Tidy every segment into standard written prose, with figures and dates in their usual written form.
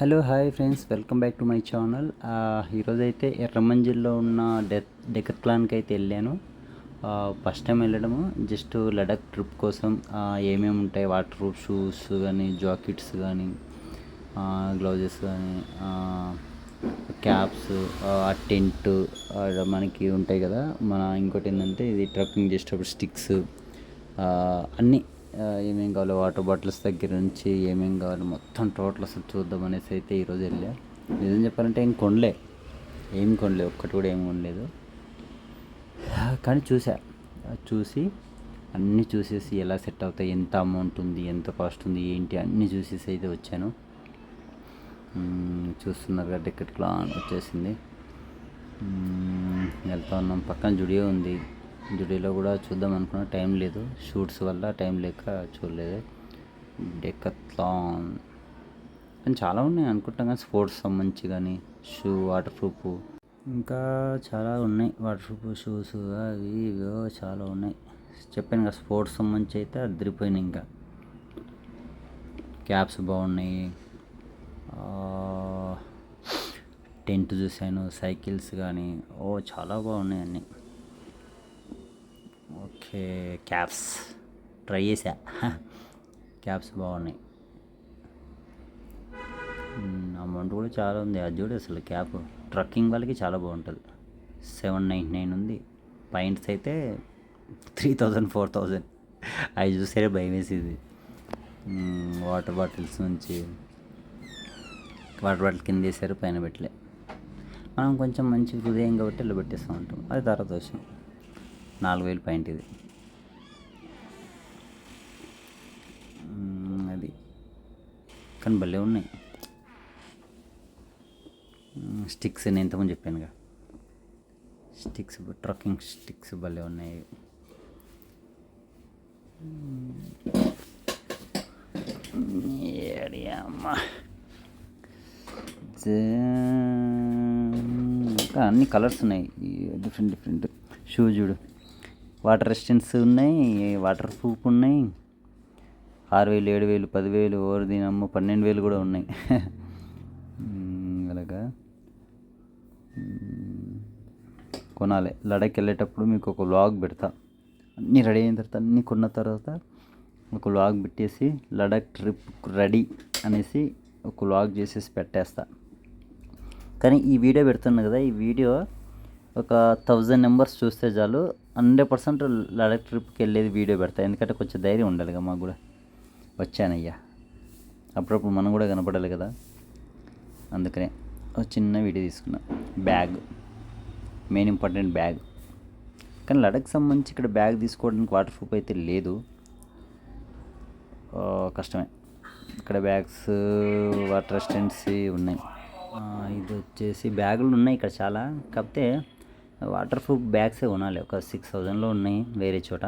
Hello hi friends, welcome back to my channel. ఈరోజైతే ఎర్రమంజిల్లో ఉన్న డెకత్లాన్కి అయితే వెళ్ళాను. ఫస్ట్ టైం వెళ్ళడము జస్ట్ లడక్ ట్రిప్ కోసం. ఏమేమి ఉంటాయి, వాటర్ ప్రూఫ్ షూస్ కానీ, జాకెట్స్ కానీ, గ్లౌజెస్ కానీ, క్యాప్స్, టెంట్ మనకి ఉంటాయి కదా. ఇంకోటి ఏంటంటే ఇది ట్రక్కింగ్ చేసేటప్పుడు స్టిక్స్, అన్నీ ఏమేమి కావాలో వాటర్ బాటిల్స్ దగ్గర నుంచి ఏమేమి కావాలో మొత్తం టోటల్ అసలు చూద్దాం అనేసి అయితే ఈరోజు వెళ్ళా. నిజం చెప్పాలంటే ఏం కొనలే ఒక్కటి కూడా ఏం కొనలేదు. కానీ చూసి అన్నీ చూసేసి ఎలా సెట్ అవుతాయి, ఎంత అమౌంట్ ఉంది, ఎంత కాస్ట్ ఉంది, ఏంటి అన్నీ చూసేసి అయితే వచ్చాను. చూస్తున్నారు కదా, టికెట్లో వచ్చేసింది. వెళ్తా ఉన్నాం. పక్కన జుడియో ఉంది. జుడియోలో కూడా చూద్దాం అనుకున్నా, టైం లేదు, షూట్స్ వల్ల టైం లేక చూడలేదు. డెకత్లాన్ కానీ చాలా ఉన్నాయి అనుకుంటాం, కానీ స్పోర్ట్స్ సంబంధించి కానీ షూ, వాటర్ ప్రూఫ్ ఇంకా చాలా ఉన్నాయి. వాటర్ ప్రూఫ్ షూస్ అవి ఇవో చాలా ఉన్నాయి. చెప్పాను కదా, స్పోర్ట్స్ సంబంధించి అయితే అదిరిపోయినాయి. ఇంకా క్యాప్స్ బాగున్నాయి, టెంట్ చూశాను, సైకిల్స్ కానీ చాలా బాగున్నాయి అన్నీ. ఓకే, క్యాప్స్ ట్రై చేసా. క్యాప్స్ బాగున్నాయి. అమౌంట్ కూడా చాలా ఉంది. అది చూడు అసలు క్యాప్ ట్రక్కింగ్ వాళ్ళకి చాలా బాగుంటుంది. 799 ఉంది. పాయింట్స్ అయితే 3000 4000. అవి చూసే భయం వేసేది. వాటర్ బాటిల్స్ నుంచి వాటర్ బాటిల్ కింద వేసారు, పైన పెట్టలే. మనం కొంచెం మంచి హృదయం కాబట్టి ఇలా పెట్టేస్తూ ఉంటాం. అది తర్వాత విషయం. 4000 పాయింట్ ఇది. అది కానీ భలే ఉన్నాయి. స్టిక్స్ నేను ఇంతకుముందు చెప్పానుగా, స్టిక్స్, ట్రక్కింగ్ స్టిక్స్ భలే ఉన్నాయి. అమ్మా, ఇంకా అన్ని కలర్స్ ఉన్నాయి, డిఫరెంట్ షూ చూడు. వాటర్ రెసిస్టెన్స్ ఉన్నాయి, వాటర్ ప్రూఫ్ ఉన్నాయి. 6000 7000 10,000 ఓవర్ దీనమ్మ 12,000 కూడా ఉన్నాయి. అలాగా కొనాలి. లడక్ వెళ్ళేటప్పుడు మీకు ఒక వ్లాగ్ పెడతా. అన్నీ రెడీ అయిన తర్వాత, అన్నీ కొన్న తర్వాత ఒక వ్లాగ్ పెట్టేసి లడక్ ట్రిప్ రెడీ అనేసి ఒక వ్లాగ్ చేసేసి పెట్టేస్తా. కానీ ఈ వీడియో పెడుతున్నా కదా, ఈ వీడియో ఒక 1000 మెంబర్స్ చూస్తే చాలు, 100% లడక్ ట్రిప్కి వెళ్ళేది వీడియో పెడతా. ఎందుకంటే కొంచెం ధైర్యం ఉండాలి కదా మాకు కూడా. వచ్చానయ్యా, అప్పుడప్పుడు మనం కూడా కనపడాలి కదా, అందుకనే ఒక చిన్న వీడియో తీసుకున్నా. Bag main important, bag. కానీ లడక్ సంబంధించి ఇక్కడ బ్యాగ్ తీసుకోవడానికి వాటర్ ప్రూఫ్ అయితే లేదు, కష్టమే. ఇక్కడ బ్యాగ్స్ వాటర్ రెసిస్టెన్సీ ఉన్నాయి. ఇది వచ్చేసి బ్యాగులు ఉన్నాయి ఇక్కడ చాలా, కాకపోతే వాటర్ ప్రూఫ్ బ్యాగ్సే కొనాలి. ఒక 6000లో ఉన్నాయి వేరే చోట.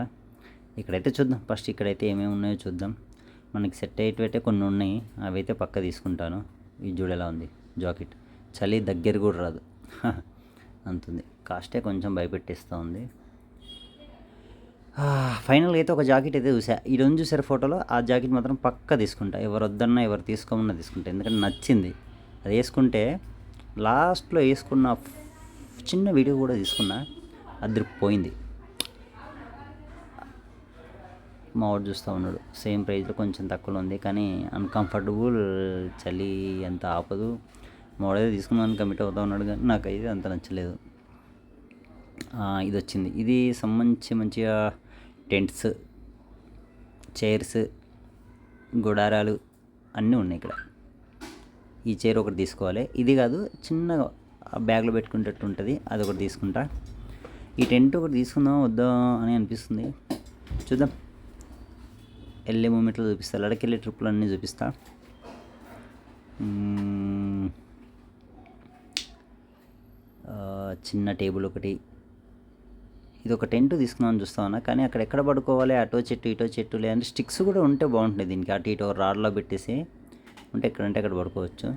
ఇక్కడైతే చూద్దాం, ఫస్ట్ ఇక్కడైతే ఏమేమి ఉన్నాయో చూద్దాం. మనకి సెట్ అయ్యేటైతే కొన్ని ఉన్నాయి, అవి అయితే పక్క తీసుకుంటాను. ఈ జూడు ఎలా ఉంది జాకెట్, చలి దగ్గర కూడా రాదు అంతుంది. కాస్టే కొంచెం భయపెట్టేస్తూ ఉంది. ఫైనల్గా అయితే ఒక జాకెట్ అయితే చూసా, ఈరోజు చూసారు ఫోటోలో. ఆ జాకెట్ మాత్రం పక్కా తీసుకుంటా, ఎవరు వద్దన్నా ఎవరు తీసుకోమన్నా తీసుకుంటా. ఎందుకంటే నచ్చింది. అది వేసుకుంటే లాస్ట్లో వేసుకున్న చిన్న వీడియో కూడా తీసుకున్నా, అదిరిపోయింది. మా వాడు చూస్తూ ఉన్నాడు, సేమ్ ప్రైస్లో కొంచెం తక్కువలో ఉంది, కానీ అన్కంఫర్టబుల్, చలి ఎంత ఆపదు. మా వాడైతే తీసుకున్నాను కమిట్ అవుతూ ఉన్నాడు, కానీ నాకైతే అంత నచ్చలేదు. ఇది వచ్చింది. ఇది సంబంధించి మంచిగా టెంట్స్, చైర్స్, గుడారాలు అన్నీ ఉన్నాయి ఇక్కడ. ఈ చైర్ ఒకటి తీసుకోవాలి. ఇది కాదు, చిన్న బ్యాగ్లో పెట్టుకునేటట్టు ఉంటుంది, అది ఒకటి తీసుకుంటా. ఈ టెంట్ ఒకటి తీసుకుందాం వద్దా అని అనిపిస్తుంది, చూద్దాం. వెళ్ళే మూమెంట్లో చూపిస్తా, లడక్ వెళ్ళే ట్రిప్లు అన్నీ చూపిస్తా. చిన్న టేబుల్ ఒకటి, ఇది ఒక టెంట్ తీసుకున్నామని చూస్తా ఉన్నా, కానీ అక్కడ ఎక్కడ పడుకోవాలి, అటో చెట్టు ఇటో చెట్టు, లేదంటే స్టిక్స్ కూడా ఉంటే బాగుంటుంది దీనికి. అటు ఇటో రాడ్లో పెట్టేసి ఉంటే ఎక్కడంటే అక్కడ పడుకోవచ్చు.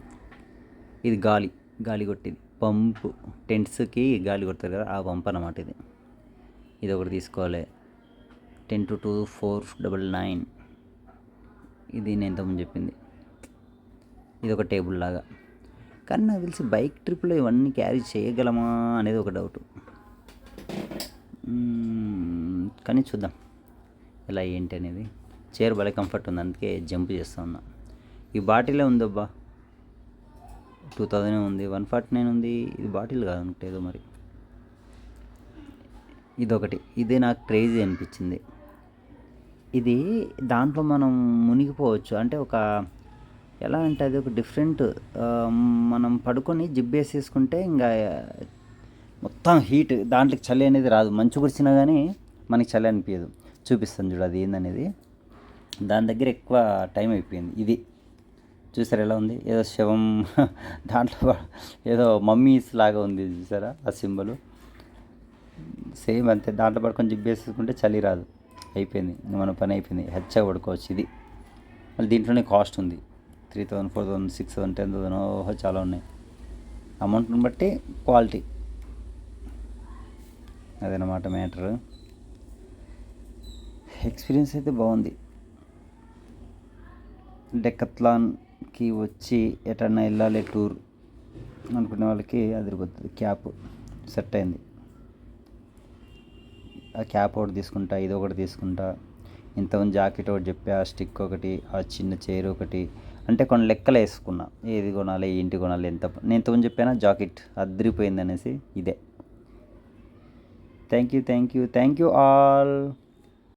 ఇది గాలి కొట్టేది పంపు, టెంట్స్కి గాలి కొడతారు కదా, ఆ పంపు అన్నమాట ఇది. ఇది ఒకటి తీసుకోవాలి. 10-2499. ఇది నేను ఇంతకుముందు చెప్పింది. ఇది ఒక టేబుల్ లాగా. కానీ నాకు తెలిసి బైక్ ట్రిప్లో ఇవన్నీ క్యారీ చేయగలమా అనేది ఒక డౌట్. కానీ చూద్దాం ఎలా ఏంటి అనేది. చైర్ భలే కంఫర్ట్ ఉంది, అందుకే జంప్ చేస్తూ ఉన్నా. ఈ బాటిలే ఉందబ్బా, 2000 ఉంది, 149 ఉంది. ఇది బాటిల్ కాదనుకుంటే ఏదో మరి. ఇదొకటి, ఇది నాకు క్రేజీ అనిపించింది. ఇది దాంట్లో మనం మునిగిపోవచ్చు. అంటే ఒక ఎలా అంటే అది ఒక డిఫరెంట్, మనం పడుకొని జిబ్బేసేసుకుంటే ఇంకా మొత్తం హీట్, దాంట్లోకి చలి అనేది రాదు. మంచు కురిసినా కానీ మనకి చలి అనిపించదు. చూపిస్తాను చూడు అది ఏందనేది. దాని దగ్గర ఎక్కువ టైం అయిపోయింది. ఇది చూసారా ఎలా ఉంది, ఏదో శవం దాంట్లో ఏదో మమ్మీస్ లాగా ఉంది చూసారా ఆ సింబలు. సేమ్ అంతే, దాంట్లో పడుకొని జిబ్బేసుకుంటే చలి రాదు. అయిపోయింది, మన పని అయిపోయింది, హెచ్చగా పడుకోవచ్చు. ఇది మళ్ళీ దీంట్లోనే కాస్ట్ ఉంది, 3000, 4000, 6000, 10,000 ఓహో చాలా ఉన్నాయి. అమౌంట్ని బట్టి క్వాలిటీ, అదనమాట మ్యాటర్. ఎక్స్పీరియన్స్ అయితే బాగుంది. డెక్కత్లాన్కి వచ్చి ఎటన్నా వెళ్ళాలి టూర్ అనుకునే వాళ్ళకి అదిరిపోతుంది. క్యాప్ సెట్ అయింది. ఆ క్యాప్ ఒకటి తీసుకుంటా, ఇది ఒకటి తీసుకుంటా, ఇంతకుముందు జాకెట్ ఒకటి చెప్పా, స్టిక్ ఒకటి, ఆ చిన్న చైర్ ఒకటి. అంటే కొన్ని లెక్కలు వేసుకున్నా, ఏది కొనాలి ఏంటి కొనాలి ఎంత. నేను ఇంతకుముందు చెప్పానా జాకెట్ అదిరిపోయింది అనేసి. ఇదే. Thank you all.